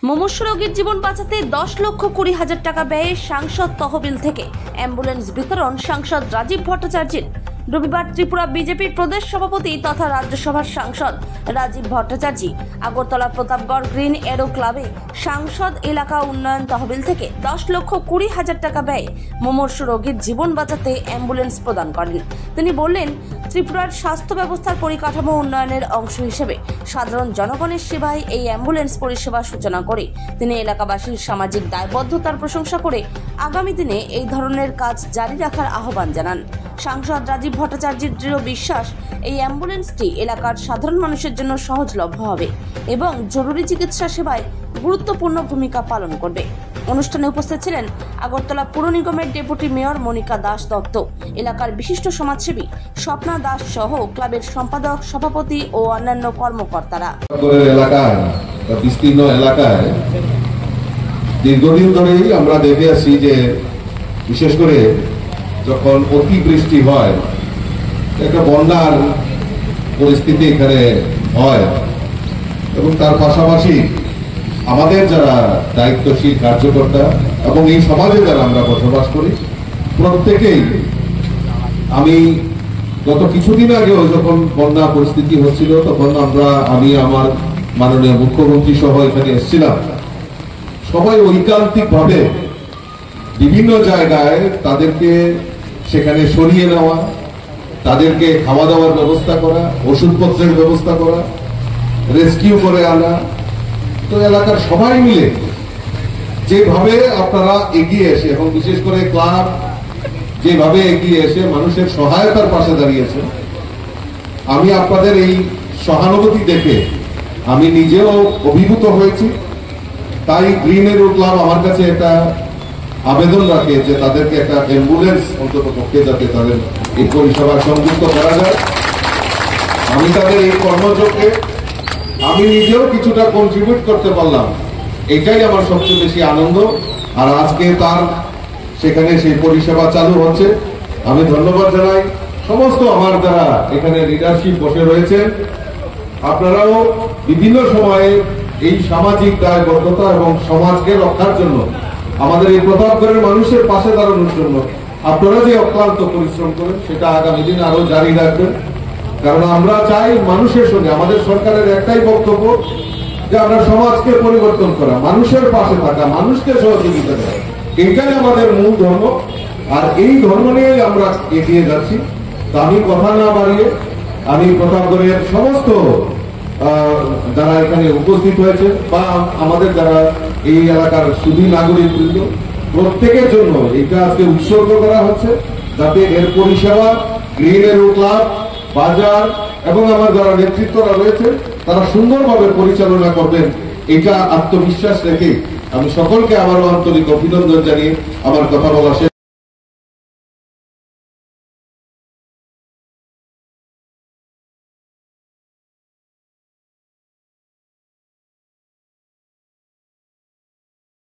মুমূর্ষু রোগীর জীবন বাঁচাতে 10,20,000 টাকা ব্যয়ে সাংসদ তহবিল থেকে অ্যাম্বুলেন্স বিতরণ সাংসদ রাজীব ভট্টাচার্যের। রবিবার ত্রিপুরা বিজেপির প্রদেশ সভাপতি তথা রাজ্যসভার সাংসদ রাজীব ভট্টাচার্য আগরতলা প্রতাপগড় গ্রিন এরো ক্লাবে সাংসদ এলাকা উন্নয়ন তহবিল থেকে 10,20,000 টাকা ব্যয়ে মুমূর্ষু রোগীর জীবন বাঁচাতে অ্যাম্বুলেন্স প্রদান করেন। তিনি বললেন, ত্রিপুরার স্বাস্থ্য ব্যবস্থার পরিকাঠামো উন্নয়নের অংশ হিসেবে সাধারণ জনগণের সেবায় এই অ্যাম্বুলেন্স পরিষেবা সূচনা করে তিনি এলাকাবাসীর সামাজিক দায়বদ্ধতার প্রশংসা করে আগামী দিনে এই ধরনের কাজ জারি রাখার আহ্বান জানান। সাংসদ রাজীব ভট্টাচার্যের দৃঢ় বিশ্বাস, এই অ্যাম্বুলেন্সটি এলাকার সাধারণ মানুষের জন্য সহজলভ্য হবে এবং জরুরি চিকিৎসা সেবায় গুরুত্বপূর্ণ ভূমিকা পালন করবে। অনুষ্ঠানে উপস্থিত ছিলেন আগরতলা পুর নিগমের ডেপুটি মেয়র মনিকা দাস দত্ত, এলাকার বিশিষ্ট সমাজসেবী স্বপ্না দাস সহ ক্লাবের সম্পাদক, সভাপতি ও অন্যান্য কর্মকর্তারা। বিস্তীর্ণ এলাকায় দীর্ঘদিন ধরেই আমরা দেখে আসছি যে বিশেষ করে যখন অতিবৃষ্টি হয়, একটা বন্যার পরিস্থিতি এখানে হয় এবং তার পাশাপাশি আমাদের যারা দায়িত্বশীল কার্যকর্তা এবং এই সমাজে যারা আমরা বসবাস করি প্রত্যেকেই, আমি গত কিছুদিন আগেও যখন বন্যা পরিস্থিতি হচ্ছিল তখন আমি আমার মাননীয় মুখ্যমন্ত্রী সহ এখানে এসেছিলাম। সবাই ঐকান্তিক ভাবে বিভিন্ন জায়গায় তাদেরকে সেখানে সরিয়ে নেওয়া, তাদেরকে খাওয়া দাওয়ার ব্যবস্থা করা, ওষুধপত্রের ব্যবস্থা করা, রেস্কিউ করে আনা। তো এলাকার সবাই মিলে যেভাবে আপনারা এগিয়ে এসে এবং বিশেষ করে ক্লাব যেভাবে এগিয়ে এসে মানুষের সহায়তার পাশে দাঁড়িয়েছে, আমি আপনাদের এই সহানুভূতি দেখে আমি নিজেও অভিভূত হয়েছি। তাই গ্রিন এরো ক্লাব আমার কাছে একটা আবেদন রাখে যে তাদেরকে একটা অ্যাম্বুলেন্স অন্তত পক্ষে যাতে তাদের এই পরিষেবা সংযুক্ত করা যায়। আমি তাদের এই কর্মযোগকে আমি নিজেও কিছুটা কন্ট্রিবিউট করতে পারলাম, এটাই আমার সবচেয়ে বেশি আনন্দ। আর আজকে তার সেখানে সেই পরিষেবা চালু হচ্ছে। আমি ধন্যবাদ জানাই সমস্ত আমার যারা এখানে লিডারশিপ বসে রয়েছে। আপনারাও বিভিন্ন সময়ে এই সামাজিক দায়বদ্ধতা এবং সমাজকে রক্ষার জন্য, আমাদের এই প্রতাপগড়ের মানুষের পাশে দাঁড়ানোর জন্য আপনারা যে অক্লান্ত পরিশ্রম করেন সেটা আগামী দিন আরো জারি রাখবেন। কারণ আমরা চাই মানুষের সঙ্গে, আমাদের সরকারের একটাই বক্তব্য যে আমরা সমাজকে পরিবর্তন করা, মানুষের পাশে থাকা, মানুষকে সহযোগিতা করা, এটাই আমাদের মূল ধর্ম। আর এই ধর্ম নিয়েই আমরা এগিয়ে যাচ্ছি। তা আমি কথা না বাড়িয়ে আমি প্রতাপগড়ের সমস্ত যারা এখানে উপস্থিত হয়েছে বা আমাদের যারা এই এলাকার সুধী নাগরিকবৃন্দ প্রত্যেকের জন্য এটা আজকে উৎসর্গ করা হচ্ছে, যাতে এর পরিষেবা গ্রিন এরো ক্লাব, বাজার এবং আমার যারা নেতৃত্বরা রয়েছে তারা সুন্দরভাবে পরিচালনা করবেন। এটা আত্মবিশ্বাস রেখে আমি সকলকে আবারও আন্তরিক অভিনন্দন জানিয়ে আমার কথা বলা শেষ।